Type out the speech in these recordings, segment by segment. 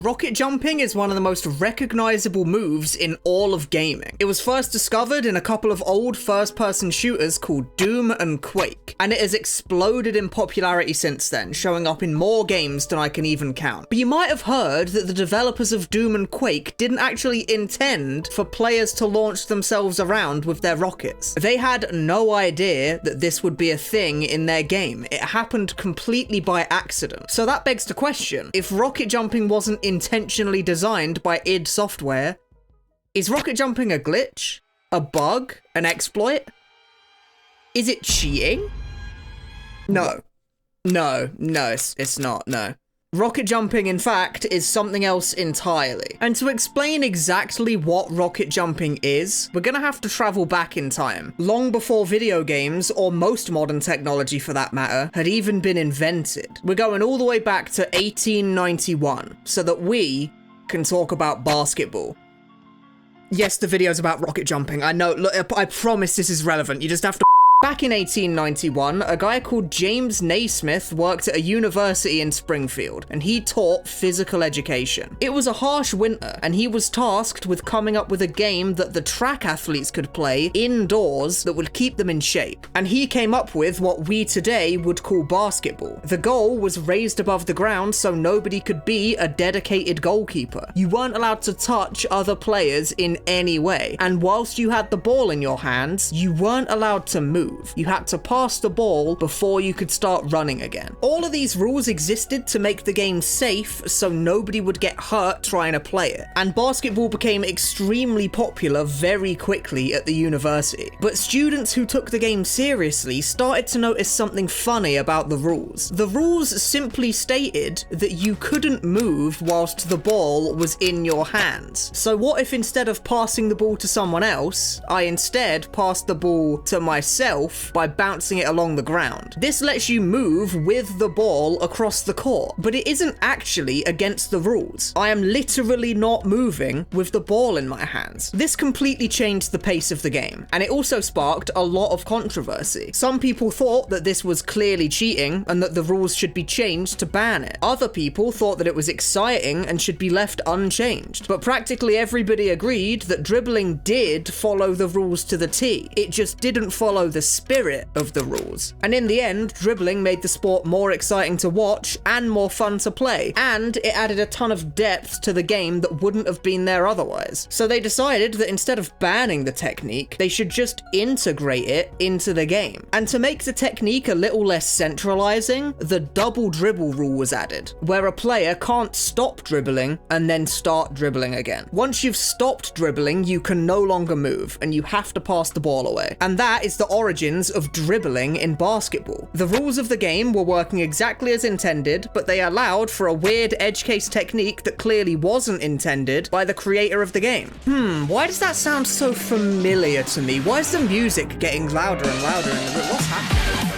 Rocket jumping is one of the most recognizable moves in all of gaming. It was first discovered in a couple of old first-person shooters called Doom and Quake, and it has exploded in popularity since then, showing up in more games than I can even count. But you might have heard that the developers of Doom and Quake didn't actually intend for players to launch themselves around with their rockets. They had no idea that this would be a thing in their game. It happened completely by accident. So that begs the question, if rocket jumping wasn't intentionally designed by id Software, is rocket jumping a glitch? A bug? An exploit? Is it cheating? No. No, it's not, no. Rocket jumping, in fact, is something else entirely. And to explain exactly what rocket jumping is, we're gonna have to travel back in time, long before video games, or most modern technology for that matter, had even been invented. We're going all the way back to 1891, so that we can talk about basketball. Yes, the video's about rocket jumping. I know, look, I promise this is relevant. You just have to. Back in 1891, a guy called James Naismith worked at a university in Springfield, and he taught physical education. It was a harsh winter, and he was tasked with coming up with a game that the track athletes could play indoors that would keep them in shape. And he came up with what we today would call basketball. The goal was raised above the ground so nobody could be a dedicated goalkeeper. You weren't allowed to touch other players in any way, and whilst you had the ball in your hands, you weren't allowed to move. You had to pass the ball before you could start running again. All of these rules existed to make the game safe so nobody would get hurt trying to play it. And basketball became extremely popular very quickly at the university. But students who took the game seriously started to notice something funny about the rules. The rules simply stated that you couldn't move whilst the ball was in your hands. So what if instead of passing the ball to someone else, I instead passed the ball to myself by bouncing it along the ground? This lets you move with the ball across the court, but it isn't actually against the rules. I am literally not moving with the ball in my hands. This completely changed the pace of the game, and it also sparked a lot of controversy. Some people thought that this was clearly cheating and that the rules should be changed to ban it. Other people thought that it was exciting and should be left unchanged. But practically everybody agreed that dribbling did follow the rules to the T. It just didn't follow the spirit of the rules. And in the end, dribbling made the sport more exciting to watch and more fun to play, and it added a ton of depth to the game that wouldn't have been there otherwise. So they decided that instead of banning the technique, they should just integrate it into the game. And to make the technique a little less centralizing, the double dribble rule was added, where a player can't stop dribbling and then start dribbling again. Once you've stopped dribbling, you can no longer move, and you have to pass the ball away. And that is the origins of dribbling in basketball. The rules of the game were working exactly as intended, but they allowed for a weird edge case technique that clearly wasn't intended by the creator of the game. Why does that sound so familiar to me? Why is the music getting louder and louder in the room? What's happening?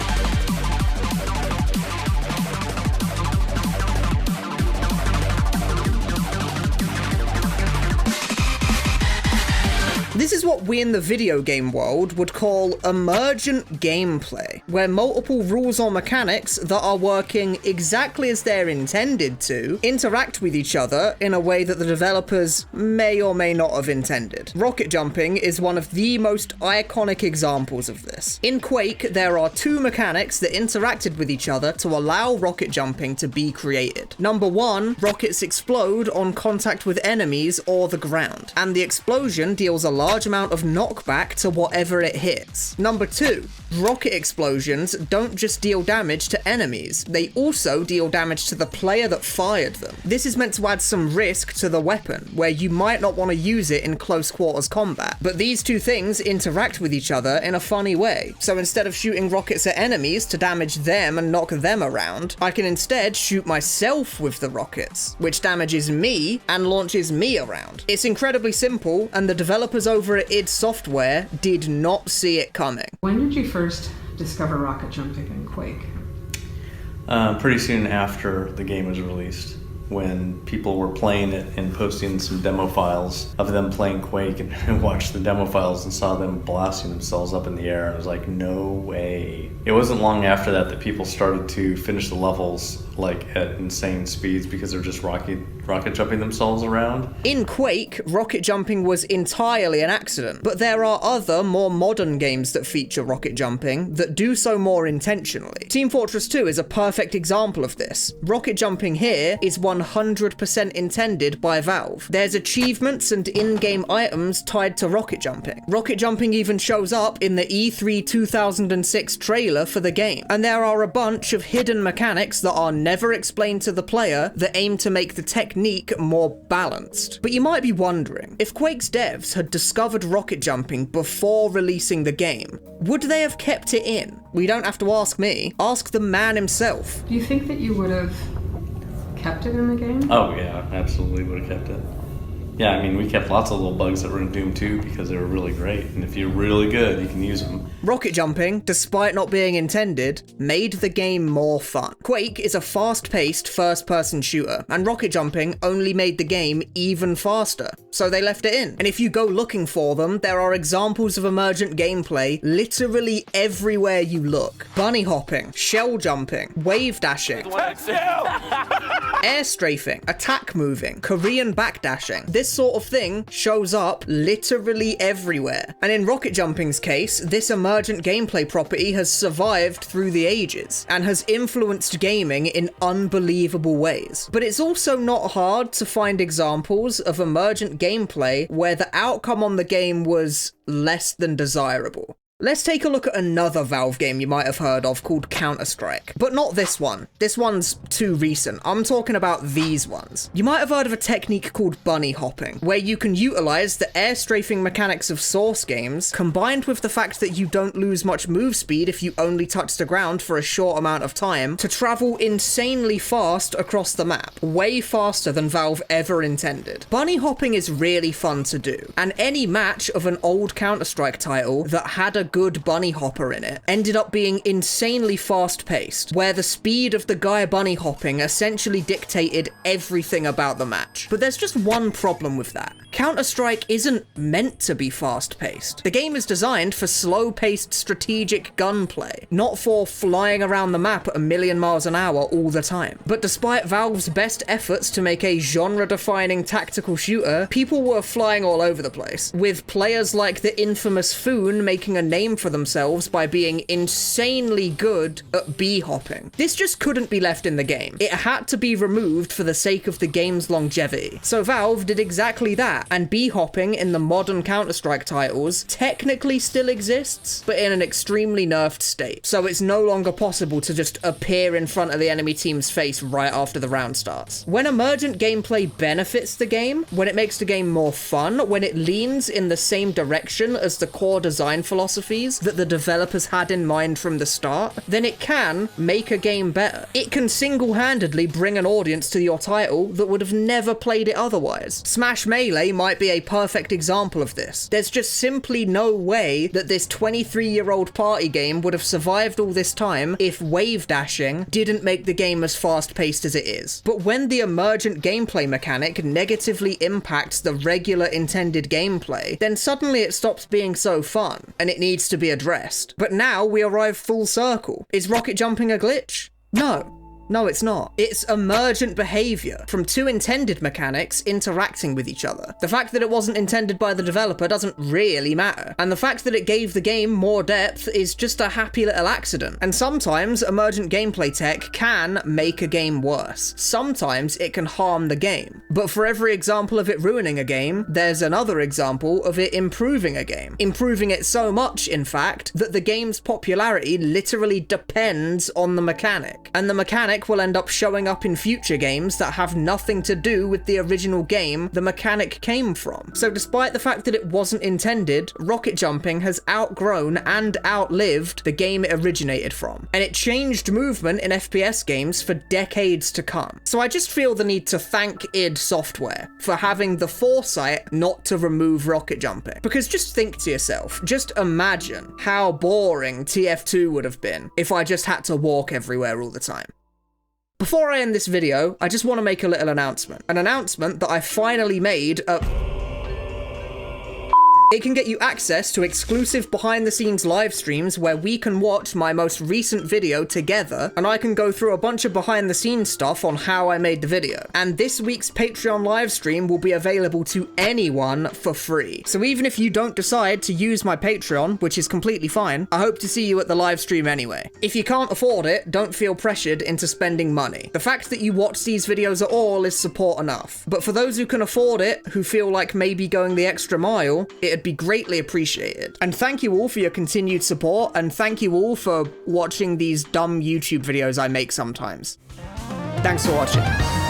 This is what we in the video game world would call emergent gameplay, where multiple rules or mechanics that are working exactly as they're intended to interact with each other in a way that the developers may or may not have intended. Rocket jumping is one of the most iconic examples of this. In Quake, there are two mechanics that interacted with each other to allow rocket jumping to be created. Number one, rockets explode on contact with enemies or the ground, and the explosion deals a large amount of knockback to whatever it hits. Number two, rocket explosions don't just deal damage to enemies, they also deal damage to the player that fired them. This is meant to add some risk to the weapon, where you might not want to use it in close quarters combat. But these two things interact with each other in a funny way. So instead of shooting rockets at enemies to damage them and knock them around, I can instead shoot myself with the rockets, which damages me and launches me around. It's incredibly simple, and the developers over at id Software did not see it coming. When did you first discover rocket jumping in Quake? Pretty soon after the game was released. when people were playing it and posting some demo files of them playing Quake, and I watched the demo files and saw them blasting themselves up in the air. I was like, no way. It wasn't long after that that people started to finish the levels like at insane speeds because they're just rocket jumping themselves around. In Quake, rocket jumping was entirely an accident, but there are other, more modern games that feature rocket jumping that do so more intentionally. Team Fortress 2 is a perfect example of this. Rocket jumping here is 100% intended by Valve. There's achievements and in-game items tied to rocket jumping. Rocket jumping even shows up in the E3 2006 trailer for the game, and there are a bunch of hidden mechanics that are never explained to the player that aim to make the technique more balanced. But you might be wondering, if Quake's devs had discovered rocket jumping before releasing the game, would they have kept it in? Well, you don't have to ask me, ask the man himself. Do you think that you would have kept it in the game? Oh yeah, absolutely would have kept it. Yeah, I mean, we kept lots of little bugs that were in Doom 2 because they were really great, and if you're really good, you can use them. Rocket jumping, despite not being intended, made the game more fun. Quake is a fast-paced first-person shooter, and rocket jumping only made the game even faster, so they left it in. And if you go looking for them, there are examples of Emergent gameplay literally everywhere you look. Bunny hopping, shell jumping, wave dashing, air strafing, attack moving, Korean backdashing. This sort of thing shows up literally everywhere. And in rocket jumping's case, this Emergent gameplay property has survived through the ages and has influenced gaming in unbelievable ways. But it's also not hard to find examples of Emergent gameplay where the outcome on the game was less than desirable. Let's take a look at another Valve game you might have heard of called Counter-Strike. But not this one. This one's too recent. I'm talking about these ones. You might have heard of a technique called bunny hopping, where you can utilize the air strafing mechanics of Source games, combined with the fact that you don't lose much move speed if you only touch the ground for a short amount of time, to travel insanely fast across the map. Way faster than Valve ever intended. Bunny hopping is really fun to do, and any match of an old Counter-Strike title that had a good bunny hopper in it ended up being insanely fast-paced, where the speed of the guy bunny hopping essentially dictated everything about the match. But there's just one problem with that. Counter-Strike isn't meant to be fast-paced. The game is designed for slow-paced strategic gunplay, not for flying around the map at 1,000,000 miles an hour all the time. But despite Valve's best efforts to make a genre-defining tactical shooter, people were flying all over the place, with players like the infamous Foon making a name for themselves by being insanely good at bee-hopping. This just couldn't be left in the game. It had to be removed for the sake of the game's longevity. So Valve did exactly that, and bee-hopping in the modern Counter-Strike titles technically still exists, but in an extremely nerfed state. So it's no longer possible to just appear in front of the enemy team's face right after the round starts. When Emergent gameplay benefits the game, when it makes the game more fun, when it leans in the same direction as the core design philosophies that the developers had in mind from the start, then it can make a game better. It can single-handedly bring an audience to your title that would have never played it otherwise. Smash Melee might be a perfect example of this. There's just simply no way that this 23-year-old party game would have survived all this time if wave dashing didn't make the game as fast-paced as it is. But when the Emergent gameplay mechanic negatively impacts the regular intended gameplay, then suddenly it stops being so fun, and it needs to be addressed. But now we arrive full circle. Is rocket jumping a glitch? No. No, it's not. It's emergent behavior from two intended mechanics interacting with each other. The fact that it wasn't intended by the developer doesn't really matter, and the fact that it gave the game more depth is just a happy little accident. And sometimes emergent gameplay tech can make a game worse. Sometimes it can harm the game. But for every example of it ruining a game, there's another example of it improving a game. Improving it so much, in fact, that the game's popularity literally depends on the mechanic. And the mechanic will end up showing up in future games that have nothing to do with the original game the mechanic came from. So despite the fact that it wasn't intended, rocket jumping has outgrown and outlived the game it originated from. And it changed movement in FPS games for decades to come. So I just feel the need to thank id Software for having the foresight not to remove rocket jumping. Because just think to yourself, just imagine how boring TF2 would have been if I just had to walk everywhere all the time. Before I end this video, I just want to make a little announcement. An announcement that I finally made at It can get you access to exclusive behind-the-scenes live streams where we can watch my most recent video together, and I can go through a bunch of behind-the-scenes stuff on how I made the video. And this week's Patreon live stream will be available to anyone for free. So even if you don't decide to use my Patreon, which is completely fine, I hope to see you at the live stream anyway. If you can't afford it, don't feel pressured into spending money. The fact that you watch these videos at all is support enough. But for those who can afford it, who feel like maybe going the extra mile, it'd be greatly appreciated. And thank you all for your continued support, and thank you all for watching these dumb YouTube videos I make sometimes. Thanks for watching.